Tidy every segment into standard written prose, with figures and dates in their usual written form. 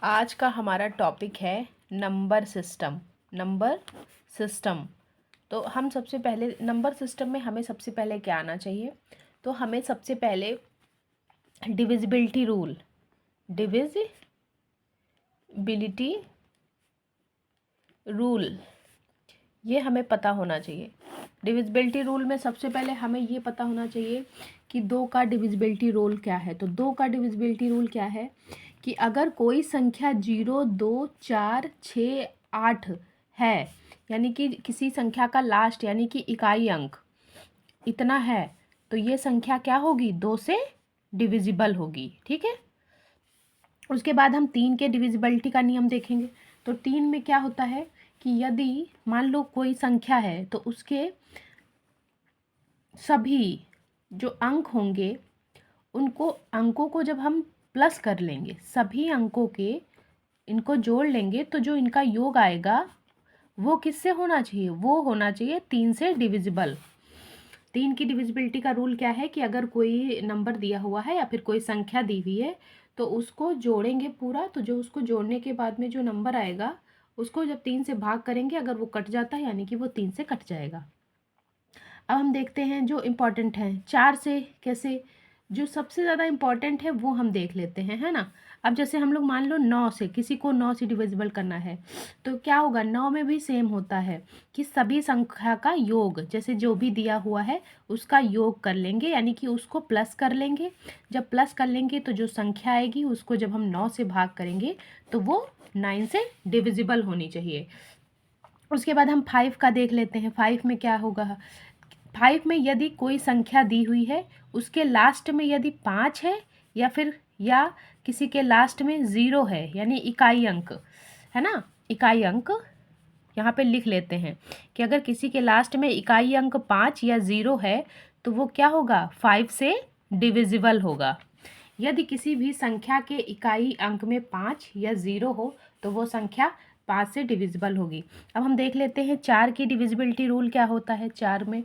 आज का हमारा टॉपिक है नंबर सिस्टम। नंबर सिस्टम तो हम सबसे पहले नंबर सिस्टम में हमें सबसे पहले क्या आना चाहिए? तो हमें सबसे पहले डिविजिबिलिटी रूल, डिविजिबिलिटी रूल ये हमें पता होना चाहिए। डिविजिबिलिटी रूल में सबसे पहले हमें ये पता होना चाहिए कि 2 का डिविजिबिलिटी रूल क्या है। तो 2 का डिविजिबिलिटी रूल क्या है कि अगर कोई संख्या 0, 2, 4, 6, 8 है, यानी कि किसी संख्या का लास्ट यानी कि इकाई अंक इतना है, तो ये संख्या क्या होगी? 2 से डिविजिबल होगी। ठीक है। उसके बाद हम 3 के डिविजिबिलिटी का नियम देखेंगे। तो 3 में क्या होता है कि यदि मान लो कोई संख्या है तो उसके सभी जो अंक होंगे उनको अंकों को जब हम प्लस कर लेंगे, सभी अंकों के इनको जोड़ लेंगे, तो जो इनका योग आएगा वो किससे होना चाहिए? वो होना चाहिए 3 से डिविजिबल। 3 की डिविजिबिलिटी का रूल क्या है कि अगर कोई नंबर दिया हुआ है या फिर कोई संख्या दी हुई है तो उसको जोड़ेंगे पूरा, तो जो उसको जोड़ने के बाद में जो नंबर आएगा उसको जब 3 से भाग करेंगे, अगर वो कट जाता है यानी कि वो 3 से कट जाएगा। अब हम देखते हैं जो इम्पोर्टेंट है 4 से कैसे, जो सबसे ज़्यादा इम्पॉर्टेंट है वो हम देख लेते हैं, है ना। अब जैसे हम लोग मान लो 9 से, किसी को 9 से डिविजिबल करना है तो क्या होगा? 9 में भी सेम होता है कि सभी संख्या का योग, जैसे जो भी दिया हुआ है उसका योग कर लेंगे, यानी कि उसको प्लस कर लेंगे। जब प्लस कर लेंगे तो जो संख्या आएगी उसको जब हम 9 से भाग करेंगे तो वो 9 से डिविजिबल होनी चाहिए। उसके बाद हम 5 का देख लेते हैं। 5 में क्या होगा? 5 में यदि कोई संख्या दी हुई है, उसके लास्ट में यदि 5 है या फिर या किसी के लास्ट में 0 है, यानी इकाई अंक, है ना, इकाई अंक यहाँ पे लिख लेते हैं कि अगर किसी के लास्ट में इकाई अंक 5 या 0 है तो वो क्या होगा? 5 से डिविजिबल होगा। यदि किसी भी संख्या के इकाई अंक में 5 या 0 हो तो वो संख्या 5 से डिविजिबल होगी। अब हम देख लेते हैं 4 की डिविजिबिलिटी रूल क्या होता है। 4 में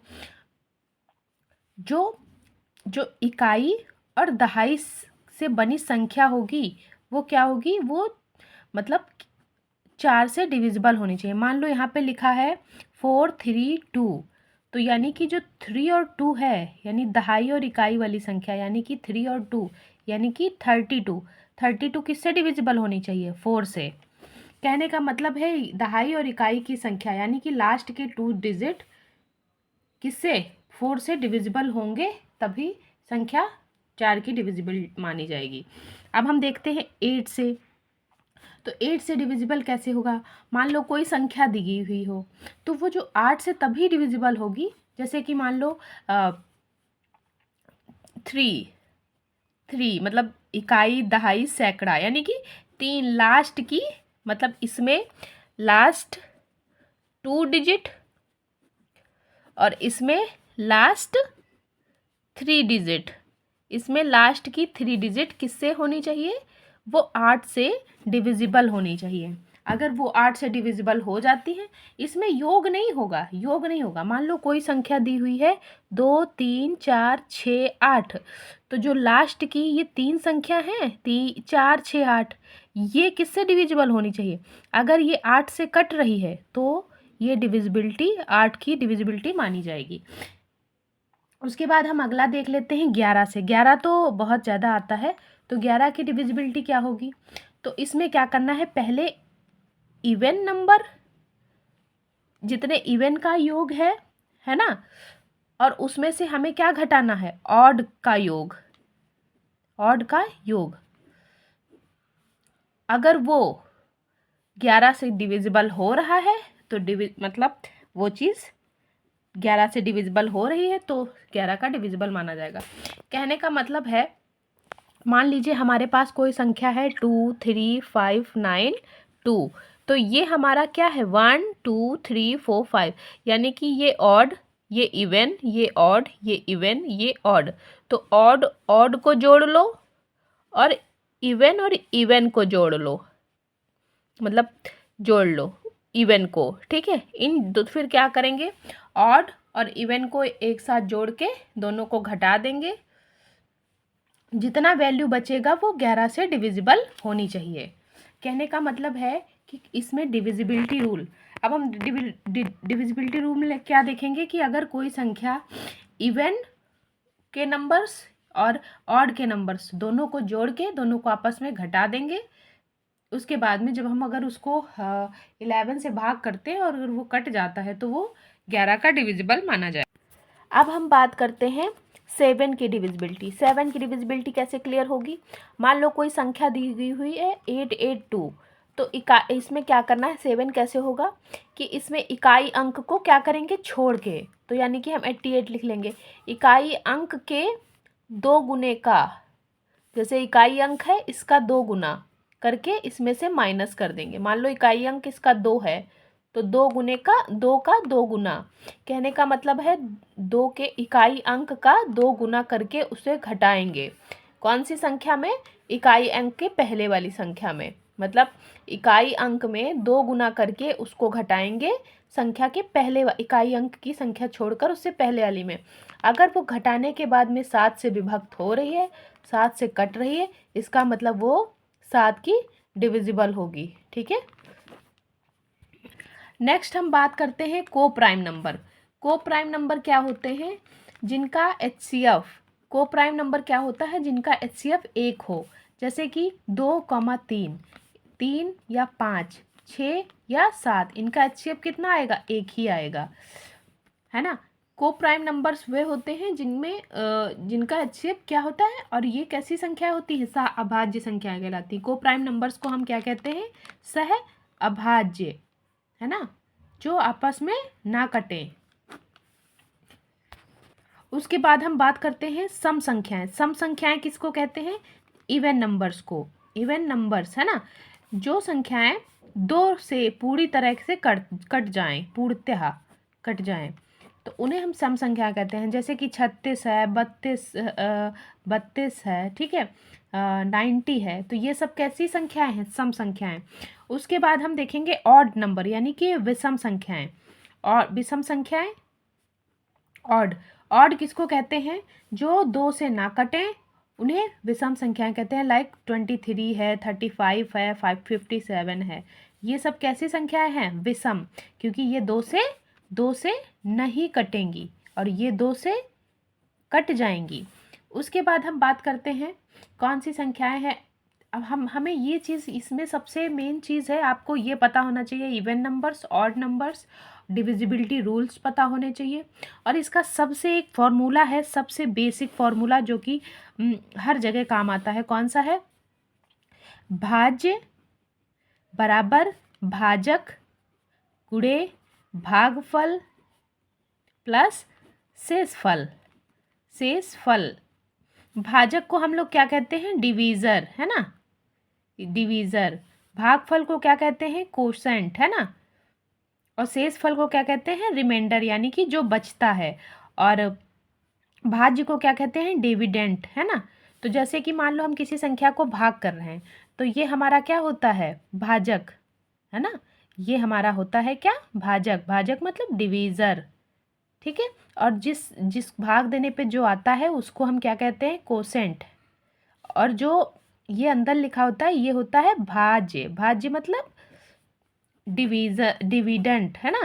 जो जो इकाई और दहाई से बनी संख्या होगी वो क्या होगी? वो मतलब 4 से डिविजिबल होनी चाहिए। मान लो यहाँ पे लिखा है 4, 3, 2, तो यानी कि जो 3 और 2 है, यानी दहाई और इकाई वाली संख्या, यानी कि 3 और 2 यानी कि 32। 32 किससे डिविजिबल होनी चाहिए? 4 से। कहने का मतलब है दहाई और इकाई की संख्या यानी कि लास्ट के 2 डिजिट किससे? 4 से डिविजिबल होंगे, तभी संख्या 4 की डिविजिबल मानी जाएगी। अब हम देखते हैं 8 से। तो 8 से डिविजिबल कैसे होगा? मान लो कोई संख्या दी हुई हो तो वो जो 8 से तभी डिविजिबल होगी, जैसे कि मान लो 3 मतलब इकाई दहाई सैकड़ा, यानी कि 3 लास्ट की, मतलब इसमें लास्ट 2 डिजिट और इसमें लास्ट 3 डिजिट, इसमें लास्ट की 3 डिजिट किससे होनी चाहिए? वो 8 से डिविजिबल होनी चाहिए। अगर वो 8 से डिविजिबल हो जाती है, इसमें योग नहीं होगा, योग नहीं होगा। मान लो कोई संख्या दी हुई है 2, 3, 4, 6, 8, तो जो लास्ट की ये 3 संख्या हैं 3, 4, 6, 8, ये किससे डिविजिबल होनी चाहिए? अगर ये 8 से कट रही है तो ये डिविजिबिलिटी 8 की डिविजिबिलिटी मानी जाएगी। उसके बाद हम अगला देख लेते हैं 11 से। 11 तो बहुत ज़्यादा आता है, तो 11 की डिविजिबिलिटी क्या होगी? तो इसमें क्या करना है? पहले इवन नंबर, जितने इवन का योग है ना, और उसमें से हमें क्या घटाना है? ऑड का योग, ऑड का योग। अगर वो 11 से डिविजिबल हो रहा है तो मतलब वो चीज़ 11 से डिविजिबल हो रही है तो 11 का डिविजिबल माना जाएगा। कहने का मतलब है, मान लीजिए हमारे पास कोई संख्या है 2, 3, 5, 9, 2, तो ये हमारा क्या है? 1, 2, 3, 4, 5, यानी कि ये ऑड, ये इवन, ये ऑड, ये इवन, ये ऑड। तो ऑड ऑड को जोड़ लो और इवन को जोड़ लो, मतलब जोड़ लो इवन को। ठीक है। इन दो फिर क्या करेंगे? ऑड और इवन को एक साथ जोड़ के दोनों को घटा देंगे, जितना वैल्यू बचेगा वो 11 से डिविजिबल होनी चाहिए। कहने का मतलब है कि इसमें डिविजिबिलिटी रूल, अब हम डिविजिबिलिटी रूल में क्या देखेंगे कि अगर कोई संख्या इवन के नंबर्स और ऑड के नंबर्स दोनों को जोड़ के दोनों को आपस में घटा देंगे, उसके बाद में जब हम अगर उसको 11 से भाग करते हैं और अगर वो कट जाता है तो वो 11 का डिविजिबल माना जाए। अब हम बात करते हैं 7 की डिविजिबिलिटी। 7 की डिविजिबिलिटी कैसे क्लियर होगी? मान लो कोई संख्या दी गई हुई है 882, तो इसमें क्या करना है, 7 कैसे होगा कि इसमें इकाई अंक को क्या करेंगे, छोड़ के, तो यानी कि हम 88 लिख लेंगे। इकाई अंक के 2 गुने का, जैसे इकाई अंक है इसका 2 गुना करके इसमें से माइनस कर देंगे। मान लो इकाई अंक इसका 2 है तो 2 गुने का 2 का 2 गुना, कहने का मतलब है 2 के इकाई अंक का 2 गुना करके उसे घटाएंगे। कौन सी संख्या में? इकाई अंक के पहले वाली संख्या में, मतलब इकाई अंक में 2 गुना करके उसको घटाएंगे संख्या के पहले इकाई अंक की संख्या छोड़कर उससे पहले वाली में। अगर वो घटाने के बाद में 7 से विभक्त हो रही है, 7 से कट रही है, इसका मतलब वो 7 की डिविजिबल होगी। ठीक है, नेक्स्ट हम बात करते हैं को प्राइम नंबर। को प्राइम नंबर क्या होते हैं? जिनका HCF, को प्राइम नंबर क्या होता है? जिनका HCF 1 हो, जैसे कि 2,3, 3 या 5, 6 या 7, इनका HCF कितना आएगा? 1 ही आएगा, है ना। को प्राइम नंबर्स वे होते हैं जिनमें जिनका HCF क्या होता है, और ये कैसी संख्या होती है? सह अभाज्य संख्या कहलाती है। को प्राइम नंबर्स को हम क्या कहते हैं? सह अभाज्य, है ना, जो आपस में ना कटें। उसके बाद हम बात करते हैं सम संख्याएं। सम संख्याएं किसको कहते हैं? इवन नंबर्स को। इवन नंबर्स, है ना, जो संख्याएं 2 से पूरी तरह से कट जाएं, पूर्णतः कट जाएं, तो उन्हें हम सम संख्या कहते हैं। जैसे कि 36 है, 32 है, ठीक है, 90 है, तो ये सब कैसी संख्याएं हैं? सम संख्याएं। उसके बाद हम देखेंगे ऑड नंबर, यानी कि विषम संख्याएं। और विषम संख्याएं ऑड, ऑड किसको कहते हैं? जो 2 से ना कटें उन्हें विषम संख्याएं कहते हैं। लाइक 23 है, 35 है, 557 है, ये सब कैसी संख्याएं हैं? विषम, क्योंकि ये 2 से नहीं कटेंगी और ये 2 से कट जाएंगी। उसके बाद हम बात करते हैं कौन सी संख्याएं हैं। अब हमें ये चीज़, इसमें सबसे मेन चीज़ है, आपको ये पता होना चाहिए even numbers, odd numbers, divisibility rules पता होने चाहिए। और इसका सबसे एक फॉर्मूला है, सबसे बेसिक फॉर्मूला, जो कि हर जगह काम आता है। कौन सा है? भाज्य बराबर भाजक गुणे भागफल प्लस शेषफल। शेषफल, भाजक को हम लोग क्या कहते हैं? डिवीज़र, है ना, डिवीज़र। भागफल को क्या कहते हैं? कोशेंट, है ना, और शेषफल को क्या कहते हैं? रिमाइंडर, यानी कि जो बचता है। और भाज्य को क्या कहते हैं? डिविडेंड, है ना। तो जैसे कि मान लो हम किसी संख्या को भाग कर रहे हैं, तो ये हमारा क्या होता है? भाजक, है ना, ये हमारा होता है क्या? भाजक। भाजक मतलब डिवीज़र, ठीक है। और जिस भाग देने पे जो आता है उसको हम क्या कहते हैं? कोसेंट। और जो ये अंदर लिखा होता है ये होता है भाज्य। भाज्य मतलब डिविडेंट, है ना,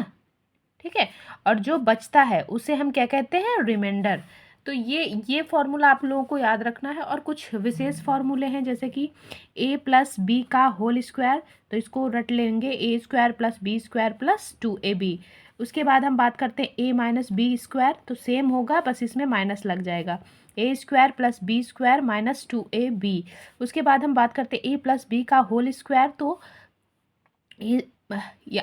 ठीक है। और जो बचता है उसे हम क्या कहते हैं? रिमाइंडर। तो ये फॉर्मूला आप लोगों को याद रखना है। और कुछ विशेष फॉर्मूले हैं, जैसे कि a+b का होल स्क्वायर, तो इसको रट लेंगे, a² + b² + 2ab। उसके बाद हम बात करते हैं a-b², तो सेम होगा, बस इसमें माइनस लग जाएगा, a² + b² - 2ab। उसके बाद हम बात करते हैं a+b का होल स्क्वायर, तो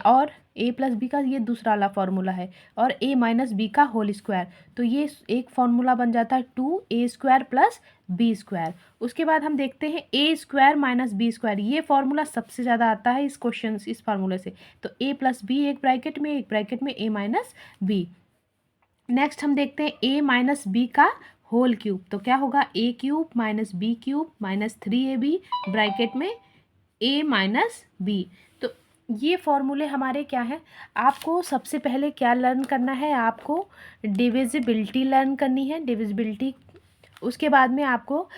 और a+b का ये दूसरा वाला फॉर्मूला है, और a-b का होल स्क्वायर, तो ये एक फॉर्मूला बन जाता है 2a² + b²। उसके बाद हम देखते हैं a² - b², ये फॉर्मूला सबसे ज़्यादा आता है इस क्वेश्चन, इस फार्मूले से। तो a+b एक ब्रैकेट में a-b। नेक्स्ट हम देखते हैं a-b का होल क्यूब, तो क्या होगा? a³ - b³ - 3ab ब्रैकेट में a-b। तो ये फॉर्मूले हमारे क्या हैं? आपको सबसे पहले क्या लर्न करना है? आपको डिविजिबिलिटी लर्न करनी है, डिविजिबिलिटी। उसके बाद में आपको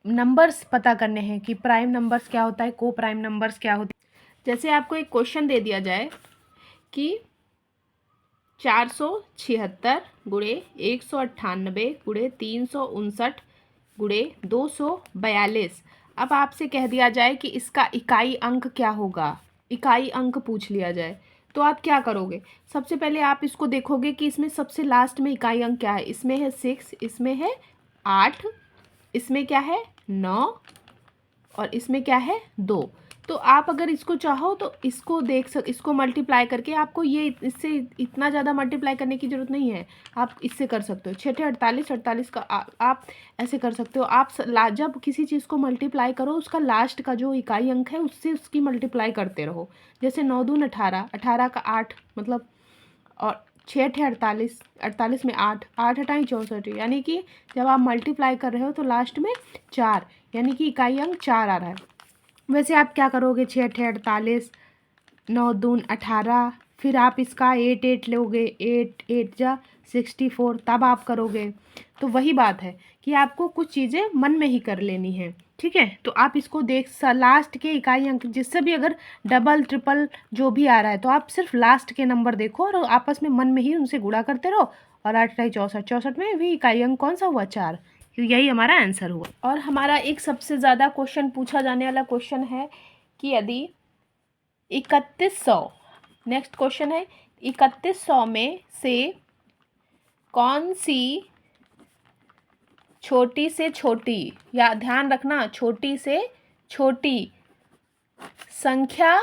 नंबर्स पता करने हैं कि प्राइम नंबर्स क्या होता है, को प्राइम नंबर्स क्या होते हैं। जैसे आपको एक क्वेश्चन दे दिया जाए कि 476 गुणे 198 गुणे 359 गुणे 242। अब आपसे कह दिया जाए कि इसका इकाई अंक क्या होगा, इकाई अंक पूछ लिया जाए, तो आप क्या करोगे? सबसे पहले आप इसको देखोगे कि इसमें सबसे लास्ट में इकाई अंक क्या है। इसमें है 6, इसमें है 8, इसमें क्या है 9 और इसमें क्या है 2। तो आप अगर इसको चाहो तो इसको इसको मल्टीप्लाई करके आपको ये इससे इतना ज़्यादा मल्टीप्लाई करने की ज़रूरत नहीं है। आप इससे कर सकते हो 6 48, 48 का आप ऐसे कर सकते हो। आप जब किसी चीज़ को मल्टीप्लाई करो उसका लास्ट का जो इकाई अंक है उससे उसकी मल्टीप्लाई करते रहो। जैसे 9 दून 18, 18 का 8 मतलब, और 6 अठे 48, 48 में 8, 8 अठाई 64, यानी कि जब आप मल्टीप्लाई कर रहे हो तो लास्ट में 4, यानी कि इकाई अंक 4 आ रहा है। वैसे आप क्या करोगे? 6 अठे 48, 9 दून 18, फिर आप इसका 8 8 लोगे, 8 8 जा 64, तब आप करोगे। तो वही बात है कि आपको कुछ चीज़ें मन में ही कर लेनी है, ठीक है। तो आप इसको लास्ट के इकाई अंक जिससे भी अगर डबल ट्रिपल जो भी आ रहा है तो आप सिर्फ लास्ट के नंबर देखो और आपस में मन में ही उनसे गुणा करते रहो। और 8 8 64, 64 में भी इकाई अंक कौन सा हुआ? 4। यही हमारा आंसर हुआ। और हमारा एक सबसे ज़्यादा क्वेश्चन पूछा जाने वाला क्वेश्चन है कि यदि 3100, नेक्स्ट क्वेश्चन है 3100 में से कौन सी छोटी से छोटी, या ध्यान रखना छोटी से छोटी संख्या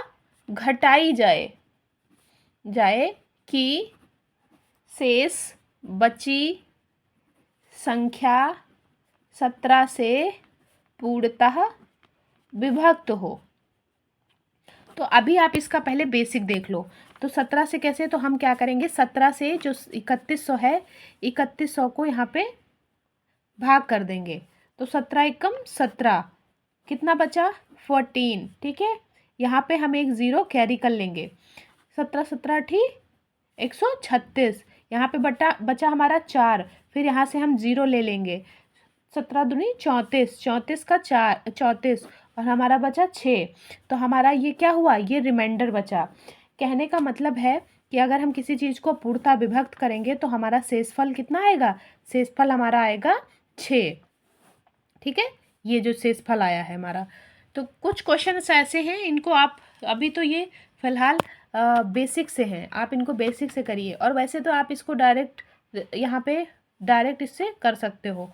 घटाई जाए कि शेष बची संख्या 17 से पूर्णतः विभक्त हो। तो अभी आप इसका पहले बेसिक देख लो। तो 17 से कैसे, तो हम क्या करेंगे, 17 से जो 3100 है, 3100 को यहाँ पे भाग कर देंगे। तो 17 एकम 17, कितना बचा? 14, ठीक है। यहाँ पे हम एक ज़ीरो कैरी कर लेंगे। 17 17 ठी 136, यहाँ पे बचा हमारा 4, फिर यहाँ से हम ज़ीरो ले लेंगे। 17 दूनी 34, 34 का 4 34, और हमारा बचा 6। तो हमारा ये क्या हुआ? ये रिमाइंडर बचा। कहने का मतलब है कि अगर हम किसी चीज़ को पूर्णतः विभक्त करेंगे तो हमारा शेषफल कितना आएगा? शेषफल हमारा आएगा 6, ठीक है। ये जो शेषफल आया है हमारा। तो कुछ क्वेश्चन ऐसे हैं, इनको आप अभी तो ये फिलहाल बेसिक से हैं, आप इनको बेसिक से करिए। और वैसे तो आप इसको डायरेक्ट यहाँ पे डायरेक्ट इससे कर सकते हो।